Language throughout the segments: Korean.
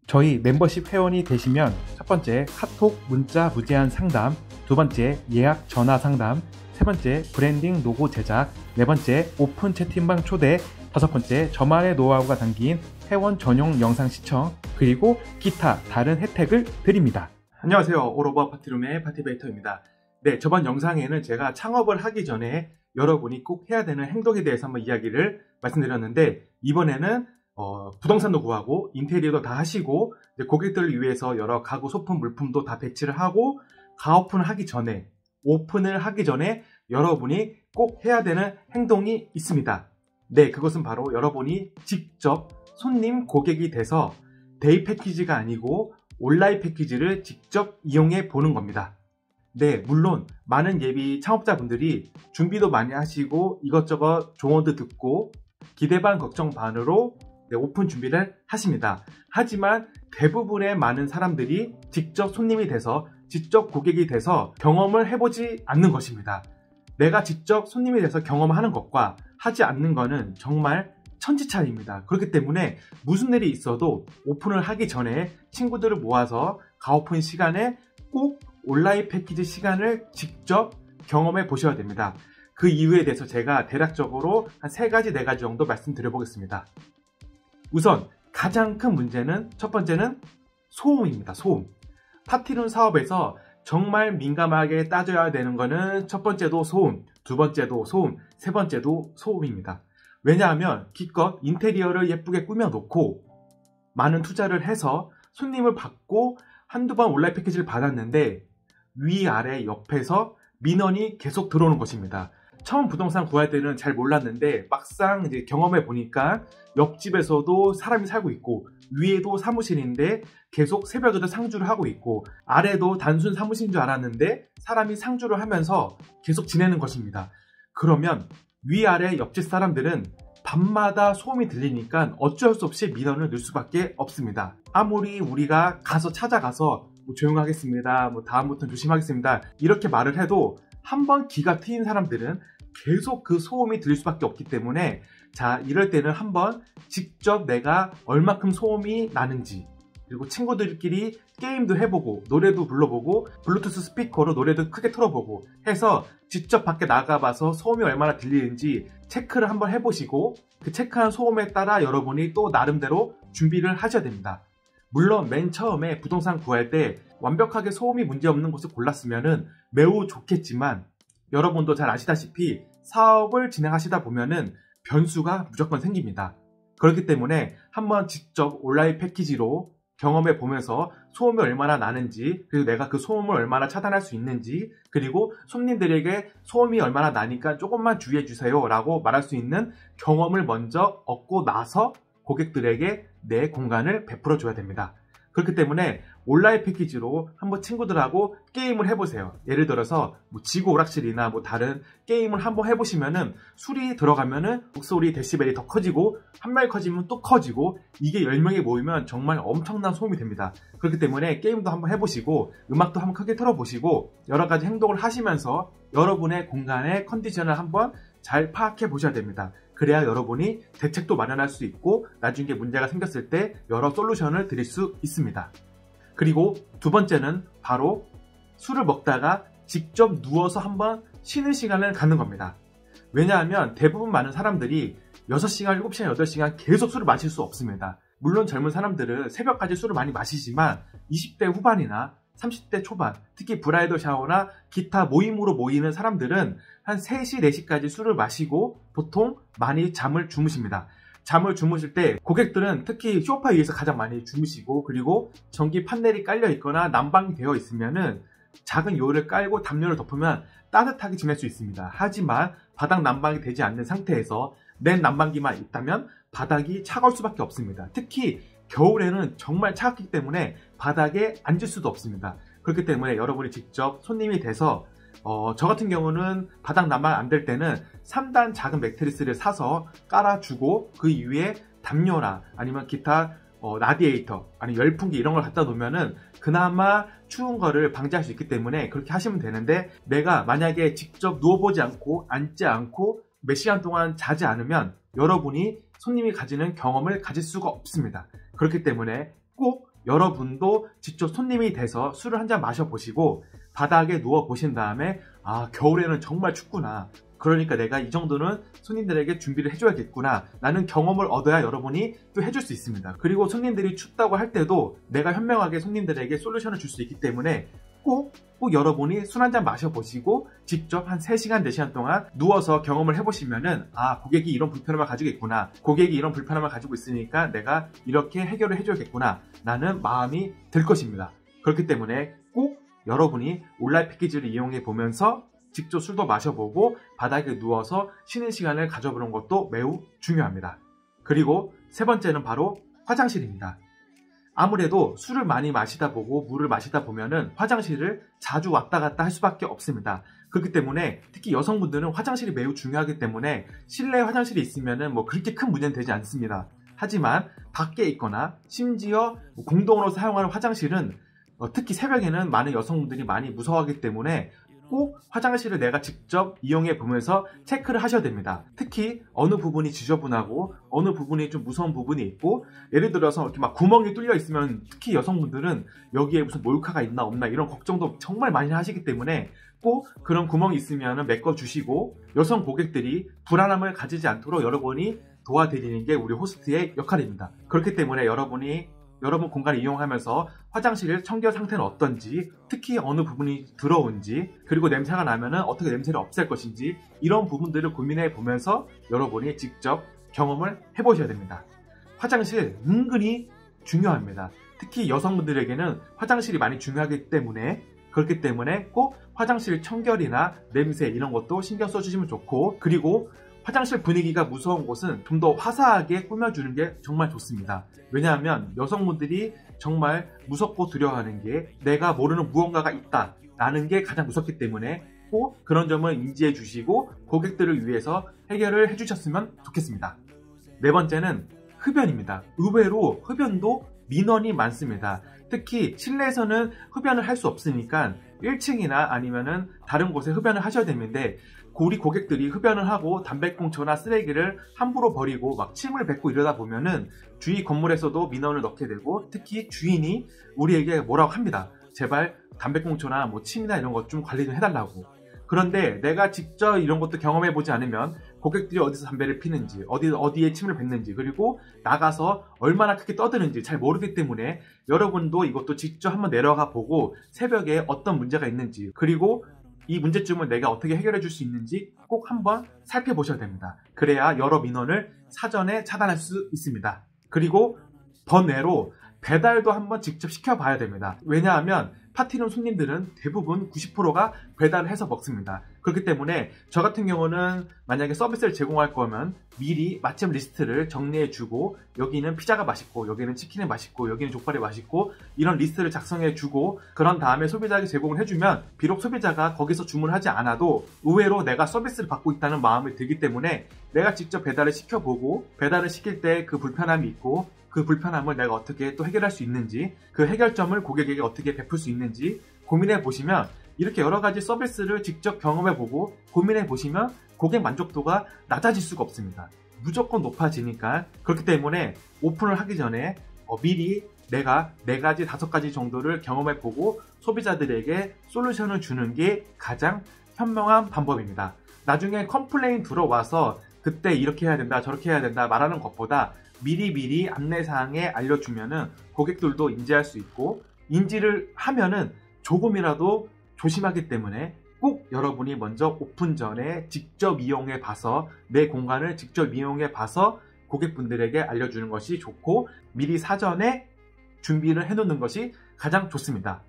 저희 멤버십 회원이 되시면 첫 번째 카톡 문자 무제한 상담, 두 번째 예약 전화 상담, 세 번째 브랜딩 로고 제작, 네 번째 오픈 채팅방 초대, 다섯 번째 저만의 노하우가 담긴 회원 전용 영상 시청, 그리고 기타 다른 혜택을 드립니다. 안녕하세요. 올오버 파티룸의 파티베이터입니다. 네, 저번 영상에는 제가 창업을 하기 전에 여러분이 꼭 해야 되는 행동에 대해서 한번 이야기를 말씀드렸는데, 이번에는 부동산도 구하고 인테리어도 다 하시고 고객들을 위해서 여러 가구 소품 물품도 다 배치를 하고 가오픈을 하기 전에, 오픈을 하기 전에 여러분이 꼭 해야 되는 행동이 있습니다. 네, 그것은 바로 여러분이 직접 손님 고객이 돼서 데이 패키지가 아니고 온라인 패키지를 직접 이용해 보는 겁니다. 네, 물론 많은 예비 창업자분들이 준비도 많이 하시고 이것저것 조언도 듣고 기대 반 걱정 반으로 오픈 준비를 하십니다. 하지만 대부분의 많은 사람들이 직접 손님이 돼서 직접 고객이 돼서 경험을 해보지 않는 것입니다. 내가 직접 손님이 돼서 경험하는 것과 하지 않는 것은 정말 천지차이입니다. 그렇기 때문에 무슨 일이 있어도 오픈을 하기 전에 친구들을 모아서 가오픈 시간에 꼭 온라인 패키지 시간을 직접 경험해 보셔야 됩니다. 그 이유에 대해서 제가 대략적으로 한 3가지, 4가지 정도 말씀드려 보겠습니다. 우선 가장 큰 문제는 첫 번째는 소음입니다. 소음. 파티룸 사업에서 정말 민감하게 따져야 되는 거는 첫 번째도 소음, 두 번째도 소음, 세 번째도 소음입니다. 왜냐하면 기껏 인테리어를 예쁘게 꾸며놓고 많은 투자를 해서 손님을 받고 한두 번 온라인 패키지를 받았는데 위아래 옆에서 민원이 계속 들어오는 것입니다. 처음 부동산 구할 때는 잘 몰랐는데 막상 이제 경험해 보니까 옆집에서도 사람이 살고 있고 위에도 사무실인데 계속 새벽에도 상주를 하고 있고 아래도 단순 사무실인 줄 알았는데 사람이 상주를 하면서 계속 지내는 것입니다. 그러면 위아래 옆집 사람들은 밤마다 소음이 들리니까 어쩔 수 없이 민원을 넣을 수밖에 없습니다. 아무리 우리가 가서 찾아가서 조용하겠습니다, 다음부터는 조심하겠습니다 이렇게 말을 해도 한번 기가 트인 사람들은 계속 그 소음이 들릴 수밖에 없기 때문에, 자, 이럴 때는 한번 직접 내가 얼마큼 소음이 나는지, 그리고 친구들끼리 게임도 해보고 노래도 불러보고 블루투스 스피커로 노래도 크게 틀어보고 해서 직접 밖에 나가봐서 소음이 얼마나 들리는지 체크를 한번 해보시고 그 체크한 소음에 따라 여러분이 또 나름대로 준비를 하셔야 됩니다. 물론 맨 처음에 부동산 구할 때 완벽하게 소음이 문제없는 곳을 골랐으면 매우 좋겠지만, 여러분도 잘 아시다시피 사업을 진행하시다 보면은 변수가 무조건 생깁니다. 그렇기 때문에 한번 직접 온라인 패키지로 경험해 보면서 소음이 얼마나 나는지, 그리고 내가 그 소음을 얼마나 차단할 수 있는지, 그리고 손님들에게 소음이 얼마나 나니까 조금만 주의해 주세요 라고 말할 수 있는 경험을 먼저 얻고 나서 고객들에게 내 공간을 베풀어 줘야 됩니다. 그렇기 때문에 온라인 패키지로 한번 친구들하고 게임을 해보세요. 예를 들어서 지구 오락실이나 다른 게임을 한번 해보시면은 술이 들어가면은 목소리 데시벨이 더 커지고 한 명이 커지면 또 커지고 이게 10명이 모이면 정말 엄청난 소음이 됩니다. 그렇기 때문에 게임도 한번 해보시고 음악도 한번 크게 틀어보시고 여러 가지 행동을 하시면서 여러분의 공간의 컨디션을 한번 잘 파악해 보셔야 됩니다. 그래야 여러분이 대책도 마련할 수 있고 나중에 문제가 생겼을 때 여러 솔루션을 드릴 수 있습니다. 그리고 두 번째는 바로 술을 먹다가 직접 누워서 한번 쉬는 시간을 갖는 겁니다. 왜냐하면 대부분 많은 사람들이 6시간, 7시간, 8시간 계속 술을 마실 수 없습니다. 물론 젊은 사람들은 새벽까지 술을 많이 마시지만 20대 후반이나 30대 초반, 특히 브라이더 샤워나 기타 모임으로 모이는 사람들은 한 3시, 4시까지 술을 마시고 보통 많이 잠을 주무십니다. 잠을 주무실 때 고객들은 특히 소파 위에서 가장 많이 주무시고, 그리고 전기 판넬이 깔려 있거나 난방이 되어 있으면은 작은 요를 깔고 담요를 덮으면 따뜻하게 지낼 수 있습니다. 하지만 바닥 난방이 되지 않는 상태에서 맨 난방기만 있다면 바닥이 차가울 수밖에 없습니다. 특히 겨울에는 정말 차갑기 때문에 바닥에 앉을 수도 없습니다. 그렇기 때문에 여러분이 직접 손님이 돼서 저 같은 경우는 바닥 난방 안 될 때는 3단 작은 매트리스를 사서 깔아주고 그 위에 담요나 아니면 기타 라디에이터 아니면 열풍기 이런 걸 갖다 놓으면은 그나마 추운 거를 방지할 수 있기 때문에 그렇게 하시면 되는데, 내가 만약에 직접 누워보지 않고 앉지 않고 몇 시간 동안 자지 않으면 여러분이 손님이 가지는 경험을 가질 수가 없습니다. 그렇기 때문에 꼭 여러분도 직접 손님이 돼서 술을 한 잔 마셔보시고 바닥에 누워 보신 다음에 아, 겨울에는 정말 춥구나. 그러니까 내가 이 정도는 손님들에게 준비를 해줘야겠구나 라는 경험을 얻어야 여러분이 또 해줄 수 있습니다. 그리고 손님들이 춥다고 할 때도 내가 현명하게 손님들에게 솔루션을 줄 수 있기 때문에 꼭 여러분이 술 한잔 마셔보시고 직접 한 3시간, 4시간 동안 누워서 경험을 해보시면은 아, 고객이 이런 불편함을 가지고 있구나. 고객이 이런 불편함을 가지고 있으니까 내가 이렇게 해결을 해줘야겠구나 라는 마음이 들 것입니다. 그렇기 때문에 꼭 여러분이 온라인 패키지를 이용해 보면서 직접 술도 마셔보고 바닥에 누워서 쉬는 시간을 가져보는 것도 매우 중요합니다. 그리고 세 번째는 바로 화장실입니다. 아무래도 술을 많이 마시다 보고 물을 마시다 보면은 화장실을 자주 왔다 갔다 할 수밖에 없습니다. 그렇기 때문에 특히 여성분들은 화장실이 매우 중요하기 때문에 실내 화장실이 있으면은 뭐 그렇게 큰 문제는 되지 않습니다. 하지만 밖에 있거나 심지어 공동으로 사용하는 화장실은 특히 새벽에는 많은 여성분들이 많이 무서워하기 때문에 꼭 화장실을 내가 직접 이용해 보면서 체크를 하셔야 됩니다. 특히 어느 부분이 지저분하고 어느 부분이 좀 무서운 부분이 있고, 예를 들어서 이렇게 막 구멍이 뚫려 있으면 특히 여성분들은 여기에 무슨 몰카가 있나 없나 이런 걱정도 정말 많이 하시기 때문에 꼭 그런 구멍이 있으면 메꿔주시고, 여성 고객들이 불안함을 가지지 않도록 여러분이 도와드리는 게 우리 호스트의 역할입니다. 그렇기 때문에 여러분 공간을 이용하면서 화장실 청결 상태는 어떤지, 특히 어느 부분이 더러운지, 그리고 냄새가 나면은 어떻게 냄새를 없앨 것인지, 이런 부분들을 고민해 보면서 여러분이 직접 경험을 해보셔야 됩니다. 화장실 은근히 중요합니다. 특히 여성분들에게는 화장실이 많이 중요하기 때문에, 그렇기 때문에 꼭 화장실 청결이나 냄새 이런 것도 신경 써주시면 좋고, 그리고 화장실 분위기가 무서운 곳은 좀 더 화사하게 꾸며주는 게 정말 좋습니다. 왜냐하면 여성분들이 정말 무섭고 두려워하는 게 내가 모르는 무언가가 있다라는 게 가장 무섭기 때문에 꼭 그런 점을 인지해 주시고 고객들을 위해서 해결을 해주셨으면 좋겠습니다. 네 번째는 흡연입니다. 의외로 흡연도 민원이 많습니다. 특히 실내에서는 흡연을 할 수 없으니까 1층이나 아니면은 다른 곳에 흡연을 하셔야 되는데, 우리 고객들이 흡연을 하고 담배꽁초나 쓰레기를 함부로 버리고 막 침을 뱉고 이러다 보면은 주위 건물에서도 민원을 넣게 되고, 특히 주인이 우리에게 뭐라고 합니다. 제발 담배꽁초나 뭐 침이나 이런 것 좀 관리 좀 해달라고. 그런데 내가 직접 이런 것도 경험해보지 않으면 고객들이 어디서 담배를 피는지, 어디에 침을 뱉는지, 그리고 나가서 얼마나 크게 떠드는지 잘 모르기 때문에 여러분도 이것도 직접 한번 내려가 보고 새벽에 어떤 문제가 있는지, 그리고 이 문제점을 내가 어떻게 해결해 줄 수 있는지 꼭 한번 살펴보셔야 됩니다. 그래야 여러 민원을 사전에 차단할 수 있습니다. 그리고 번외로 배달도 한번 직접 시켜봐야 됩니다. 왜냐하면 파티룸 손님들은 대부분 90%가 배달을 해서 먹습니다. 그렇기 때문에 저 같은 경우는 만약에 서비스를 제공할 거면 미리 맛집 리스트를 정리해주고, 여기는 피자가 맛있고 여기는 치킨이 맛있고 여기는 족발이 맛있고 이런 리스트를 작성해주고, 그런 다음에 소비자에게 제공을 해주면 비록 소비자가 거기서 주문하지 않아도 의외로 내가 서비스를 받고 있다는 마음이 들기 때문에 내가 직접 배달을 시켜보고, 배달을 시킬 때 그 불편함이 있고 그 불편함을 내가 어떻게 또 해결할 수 있는지, 그 해결점을 고객에게 어떻게 베풀 수 있는지 고민해 보시면, 이렇게 여러 가지 서비스를 직접 경험해 보고 고민해 보시면 고객 만족도가 낮아질 수가 없습니다. 무조건 높아지니까. 그렇기 때문에 오픈을 하기 전에 미리 내가 4가지, 5가지 정도를 경험해 보고 소비자들에게 솔루션을 주는 게 가장 현명한 방법입니다. 나중에 컴플레인 들어와서 그때 이렇게 해야 된다, 저렇게 해야 된다 말하는 것보다 미리미리 안내사항에 알려주면은 고객들도 인지할 수 있고, 인지를 하면은 조금이라도 조심하기 때문에 꼭 여러분이 먼저 오픈 전에 직접 이용해 봐서, 내 공간을 직접 이용해 봐서 고객분들에게 알려주는 것이 좋고, 미리 사전에 준비를 해 놓는 것이 가장 좋습니다.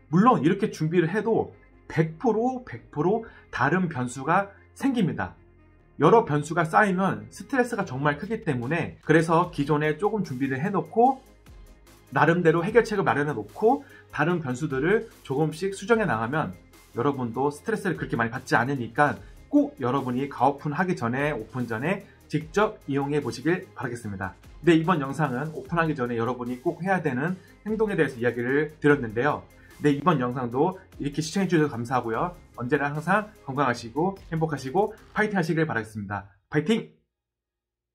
물론 이렇게 준비를 해도 100% 다른 변수가 생깁니다. 여러 변수가 쌓이면 스트레스가 정말 크기 때문에, 그래서 기존에 조금 준비를 해놓고 나름대로 해결책을 마련해 놓고 다른 변수들을 조금씩 수정해 나가면 여러분도 스트레스를 그렇게 많이 받지 않으니까 꼭 여러분이 가오픈 하기 전에, 오픈 전에 직접 이용해 보시길 바라겠습니다. 네, 이번 영상은 오픈하기 전에 여러분이 꼭 해야 되는 행동에 대해서 이야기를 드렸는데요. 네, 이번 영상도 이렇게 시청해 주셔서 감사하고요. 언제나 항상 건강하시고 행복하시고 파이팅 하시길 바라겠습니다. 파이팅!